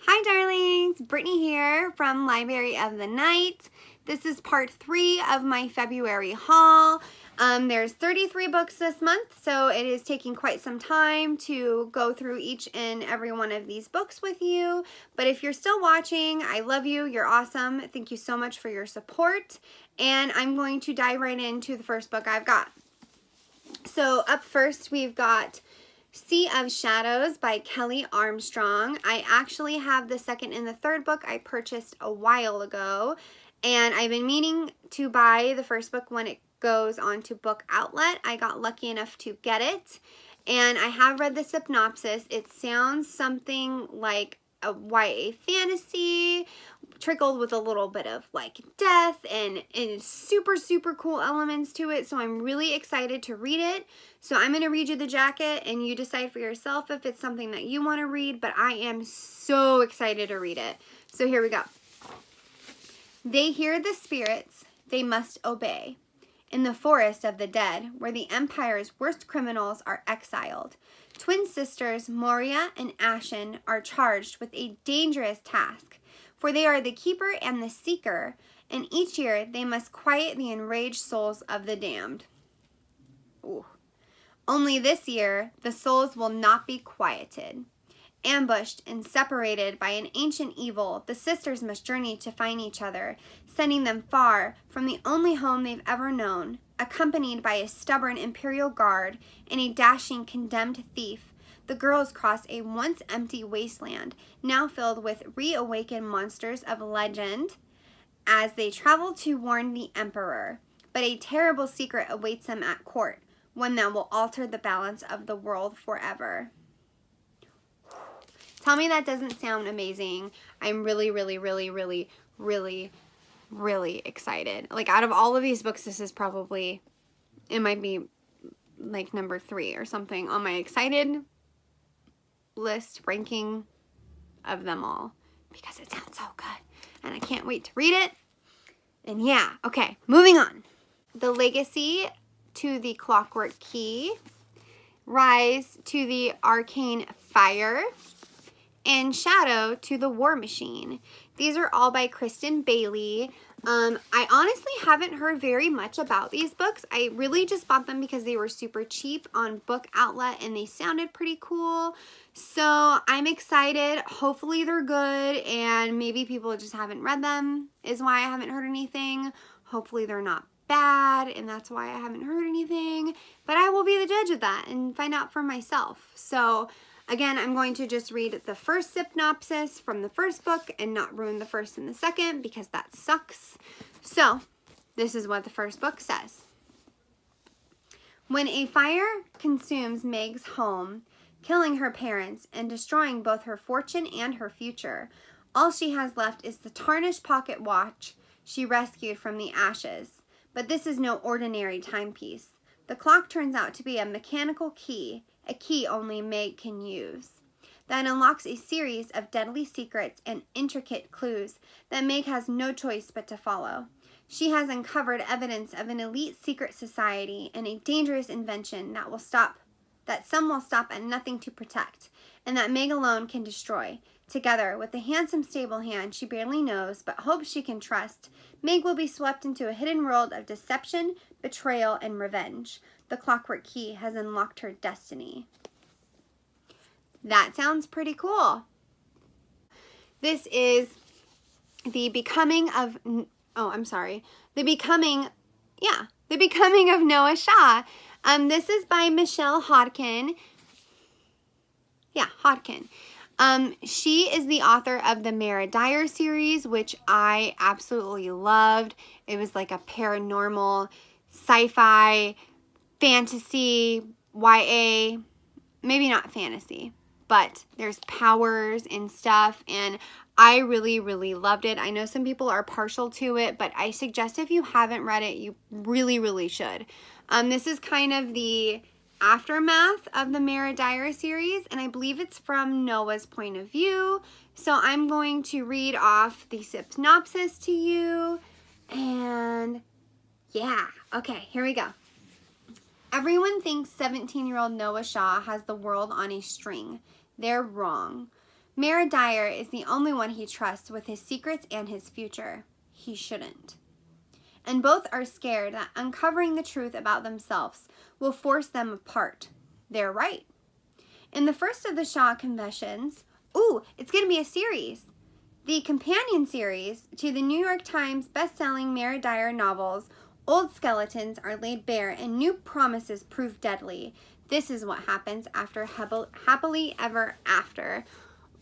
Hi darlings, Brittany here from Library of the Night. This is part 3 of my February haul. There's 33 books this month, so it is taking quite some time to go through each and every one of these books with you. But if you're still watching, I love you, you're awesome. Thank you so much for your support. And I'm going to dive right into the first book I've got. So up first we've got Sea of Shadows by Kelly Armstrong. I actually have the second and the third book I purchased a while ago, and I've been meaning to buy the first book when it goes on to Book Outlet. I got lucky enough to get it, and I have read the synopsis. It sounds something like a YA fantasy, trickled with a little bit of like death and super cool elements to it, so I'm really excited to read it. So I'm going to read you the jacket and you decide for yourself if it's something that you want to read, but I am so excited to read it. So here we go. They hear the spirits, they must obey. In the forest of the dead, where the Empire's worst criminals are exiled, twin sisters Moria and Ashen are charged with a dangerous task, for they are the keeper and the seeker, and each year they must quiet the enraged souls of the damned. Ooh. Only this year, the souls will not be quieted. Ambushed and separated by an ancient evil, the sisters must journey to find each other, sending them far from the only home they've ever known, accompanied by a stubborn imperial guard and a dashing condemned thief. The girls cross a once empty wasteland, now filled with reawakened monsters of legend, as they travel to warn the Emperor. But a terrible secret awaits them at court, one that will alter the balance of the world forever. Tell me that doesn't sound amazing. I'm really excited. Like, out of all of these books, this is probably, it might be like number 3 or something on my excited list ranking of them all, because it sounds so good and I can't wait to read it. And yeah, okay, moving on. The Legacy to the Clockwork Key, Rise to the Arcane Fire, and Shadow to the War Machine. These are all by Kristen Bailey. I honestly haven't heard very much about these books. I really just bought them because they were super cheap on Book Outlet and they sounded pretty cool. So I'm excited. Hopefully they're good, and maybe people just haven't read them is why I haven't heard anything. Hopefully they're not bad, and that's why I haven't heard anything. But I will be the judge of that and find out for myself. So again, I'm going to just read the first synopsis from the first book and not ruin the first and the second, because that sucks. So this is what the first book says. When a fire consumes Meg's home, killing her parents and destroying both her fortune and her future, all she has left is the tarnished pocket watch she rescued from the ashes. But this is no ordinary timepiece. The clock turns out to be a mechanical key, a key only Meg can use, that unlocks a series of deadly secrets and intricate clues that Meg has no choice but to follow. She has uncovered evidence of an elite secret society and a dangerous invention that some will stop at nothing to protect, and that Meg alone can destroy. Together with the handsome stable hand she barely knows but hopes she can trust, Meg will be swept into a hidden world of deception, betrayal, and revenge. The Clockwork Key has unlocked her destiny. That sounds pretty cool. This is The Becoming of Noah Shaw. This is by Michelle Hodkin. Yeah, Hodkin. She is the author of the Mara Dyer series, which I absolutely loved. It was like a paranormal, sci-fi, fantasy, YA, maybe not fantasy, but there's powers and stuff, and I really loved it. I know some people are partial to it, but I suggest if you haven't read it, you really should. This is kind of the aftermath of the Mara Dyer series, and I believe it's from Noah's point of view. So I'm going to read off the synopsis to you, and yeah, okay, here we go. Everyone thinks 17-year-old Noah Shaw has the world on a string. They're wrong. Mara Dyer is the only one he trusts with his secrets and his future. He shouldn't. And both are scared that uncovering the truth about themselves will force them apart. They're right. In the first of the Shaw Confessions, it's going to be a series. The companion series to the New York Times best-selling Mara Dyer novels, old skeletons are laid bare and new promises prove deadly. This is what happens after Happily Ever After.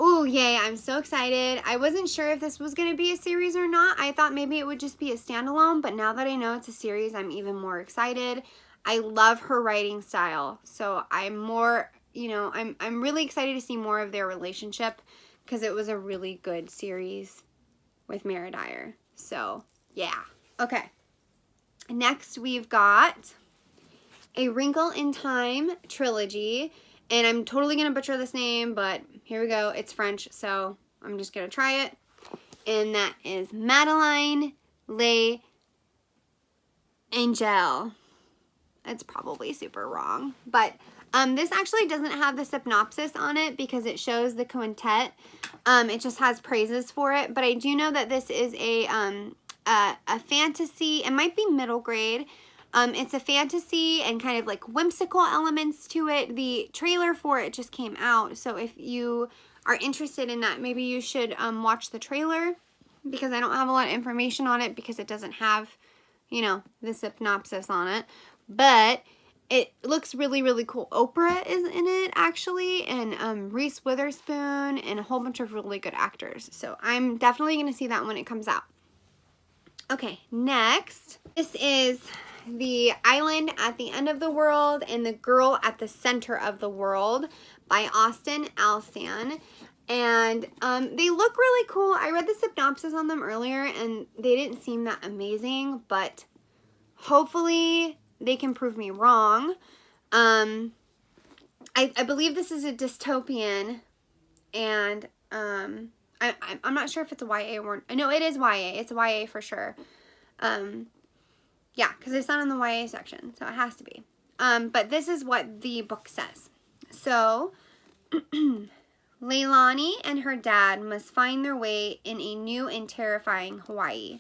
Ooh, yay, I'm so excited. I wasn't sure if this was going to be a series or not. I thought maybe it would just be a standalone, but now that I know it's a series, I'm even more excited. I love her writing style, so I'm more, I'm really excited to see more of their relationship because it was a really good series with Mara Dyer. So, yeah. Okay. Next, we've got A Wrinkle in Time trilogy. And I'm totally going to butcher this name, but here we go. It's French, so I'm just going to try it. And that is Madeleine Les Angels. It's probably super wrong. But this actually doesn't have the synopsis on it because it shows the quintet. It just has praises for it. But I do know that this is a fantasy. It might be middle grade. It's a fantasy and kind of like whimsical elements to it. The trailer for it just came out, so if you are interested in that, maybe you should watch the trailer because I don't have a lot of information on it because it doesn't have, the synopsis on it. But it looks really, really cool. Oprah is in it, actually, and Reese Witherspoon and a whole bunch of really good actors. So I'm definitely going to see that when it comes out. Okay, next. This is The Island at the End of the World and The Girl at the Center of the World by Austin Alsan. And they look really cool. I read the synopsis on them earlier and they didn't seem that amazing, but hopefully they can prove me wrong. I believe this is a dystopian, and I'm not sure if it's a YA or no, it is YA. It's a YA for sure. Yeah, because it's not in the YA section, so it has to be. But this is what the book says. So, Leilani and her dad must find their way in a new and terrifying Hawaii.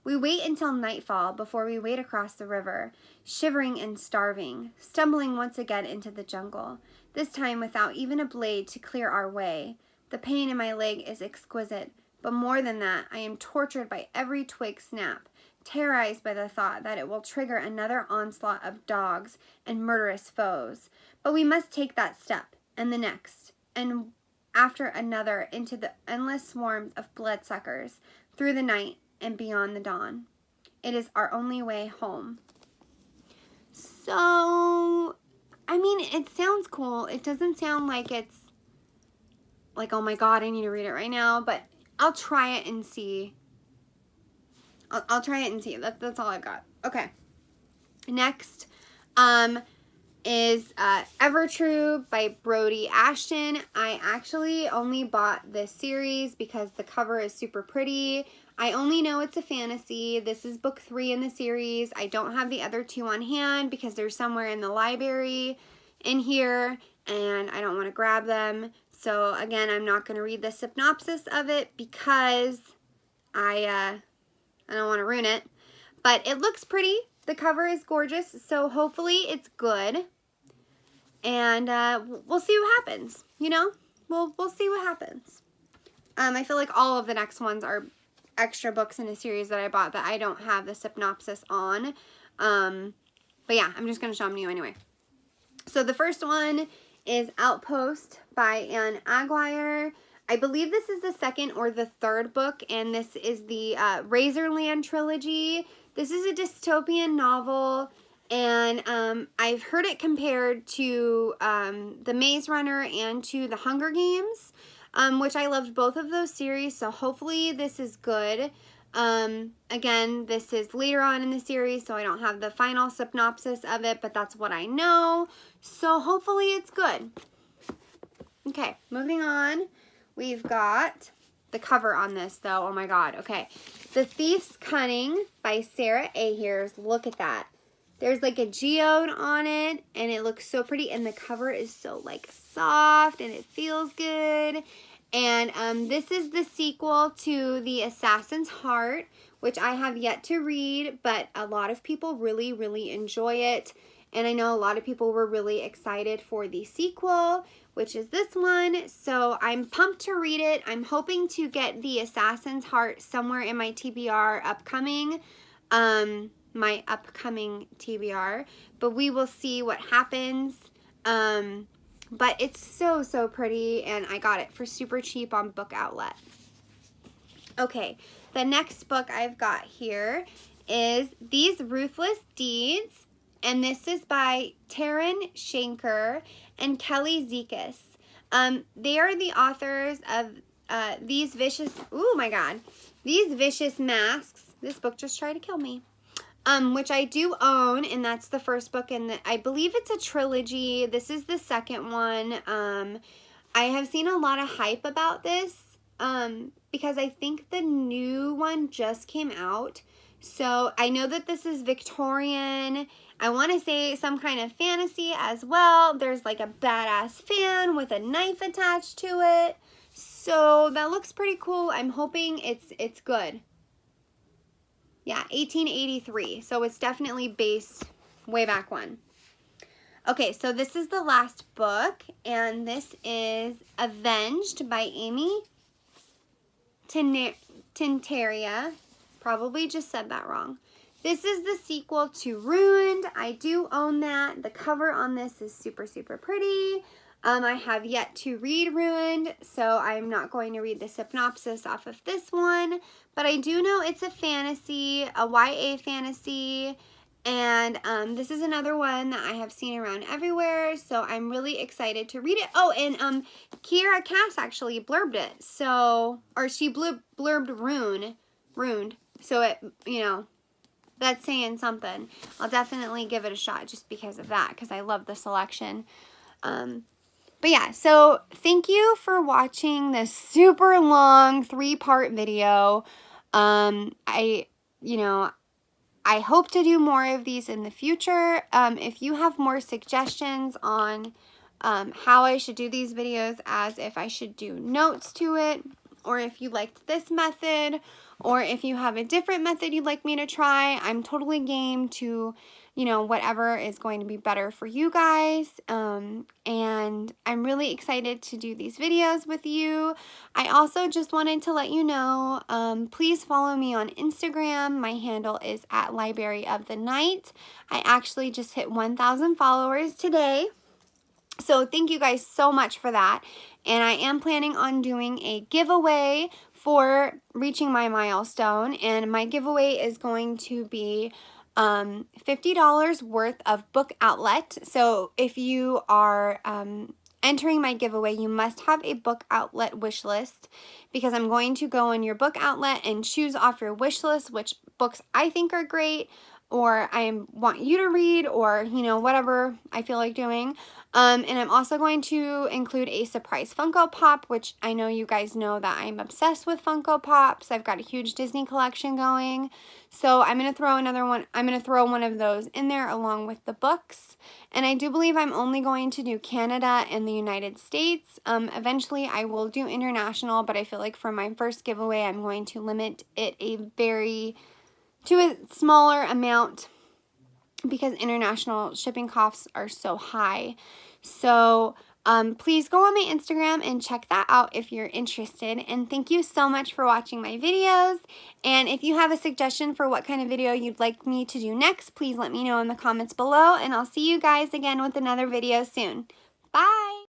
We wait until nightfall before we wade across the river, shivering and starving, stumbling once again into the jungle, this time without even a blade to clear our way. The pain in my leg is exquisite, but more than that, I am tortured by every twig snap, terrorized by the thought that it will trigger another onslaught of dogs and murderous foes. But we must take that step, and the next, and after another into the endless swarms of bloodsuckers, through the night and beyond the dawn. It is our only way home. So, I mean, it sounds cool. It doesn't sound like it's like, oh my god, I need to read it right now, but I'll try it and see. I'll try it and see. That's all I've got. Okay. Next is Evertrue by Brody Ashton. I actually only bought this series because the cover is super pretty. I only know it's a fantasy. This is book 3 in the series. I don't have the other 2 on hand because they're somewhere in the library in here and I don't want to grab them. So again, I'm not going to read the synopsis of it because I don't want to ruin it. But it looks pretty. The cover is gorgeous, so hopefully it's good. And we'll see what happens, We'll see what happens. I feel like all of the next ones are extra books in a series that I bought that I don't have the synopsis on. But yeah, I'm just going to show them to you anyway. So the first one is Outpost by Anne Aguirre. I believe this is the second or the third book, and this is the Razorland trilogy. This is a dystopian novel, and I've heard it compared to The Maze Runner and to The Hunger Games, which I loved both of those series, so hopefully this is good. Again, this is later on in the series, so I don't have the final synopsis of it, but that's what I know, so hopefully it's good. Okay, moving on. We've got the cover on this, though. Oh, my God. Okay. The Thief's Cunning by Sarah Ahers. Look at that. There's, like, a geode on it, and it looks so pretty. And the cover is so, like, soft, and it feels good. And this is the sequel to The Assassin's Heart, which I have yet to read, but a lot of people really, really enjoy it. And I know a lot of people were really excited for the sequel, which is this one. So I'm pumped to read it. I'm hoping to get The Assassin's Heart somewhere in my TBR upcoming. My upcoming TBR. But we will see what happens. But it's so, so pretty, and I got it for super cheap on Book Outlet. Okay, the next book I've got here is These Ruthless Deeds, and this is by Taryn Shanker and Kelly Zekas. They are the authors of These Vicious Masks. This book just tried to kill me. Which I do own, and that's the first book in I believe it's a trilogy. This is the second one. I have seen a lot of hype about this, because I think the new one just came out. So I know that this is Victorian. I want to say some kind of fantasy as well. There's like a badass fan with a knife attached to it. So that looks pretty cool. I'm hoping it's good. Yeah, 1883. So it's definitely based way back when. Okay, so this is the last book, and this is Avenged by Amy Tinteria. Probably just said that wrong. This is the sequel to Ruined. I do own that. The cover on this is super, super pretty. I have yet to read Ruined, so I'm not going to read the synopsis off of this one. But I do know it's a fantasy, a YA fantasy, and this is another one that I have seen around everywhere, so I'm really excited to read it. Oh, and Kiera Cass actually blurbed it, so, or she blurbed Ruined, so it, you know, that's saying something. I'll definitely give it a shot just because of that, because I love the selection. But yeah, so thank you for watching this super long 3-part video. I hope to do more of these in the future. If you have more suggestions on how I should do these videos, as if I should do notes to it, or if you liked this method, or if you have a different method you'd like me to try, I'm totally game to, you know, whatever is going to be better for you guys. And I'm really excited to do these videos with you. I also just wanted to let you know, please follow me on Instagram. My handle is @LibraryOfTheNight. I actually just hit 1,000 followers today. So thank you guys so much for that. And I am planning on doing a giveaway for reaching my milestone. And my giveaway is going to be $50 worth of Book Outlet. So if you are entering my giveaway, you must have a Book Outlet wish list, because I'm going to go on your Book Outlet and choose off your wish list which books I think are great, or I want you to read, or, you know, whatever I feel like doing. And I'm also going to include a surprise Funko Pop, which I know you guys know that I'm obsessed with Funko Pops. I've got a huge Disney collection going. So I'm going to throw another one. I'm going to throw one of those in there along with the books. And I do believe I'm only going to do Canada and the United States. Eventually I will do international, but I feel like for my first giveaway, I'm going to limit it to a smaller amount, because international shipping costs are so high. So please go on my Instagram and check that out if you're interested. And thank you so much for watching my videos. And if you have a suggestion for what kind of video you'd like me to do next, please let me know in the comments below. And I'll see you guys again with another video soon. Bye!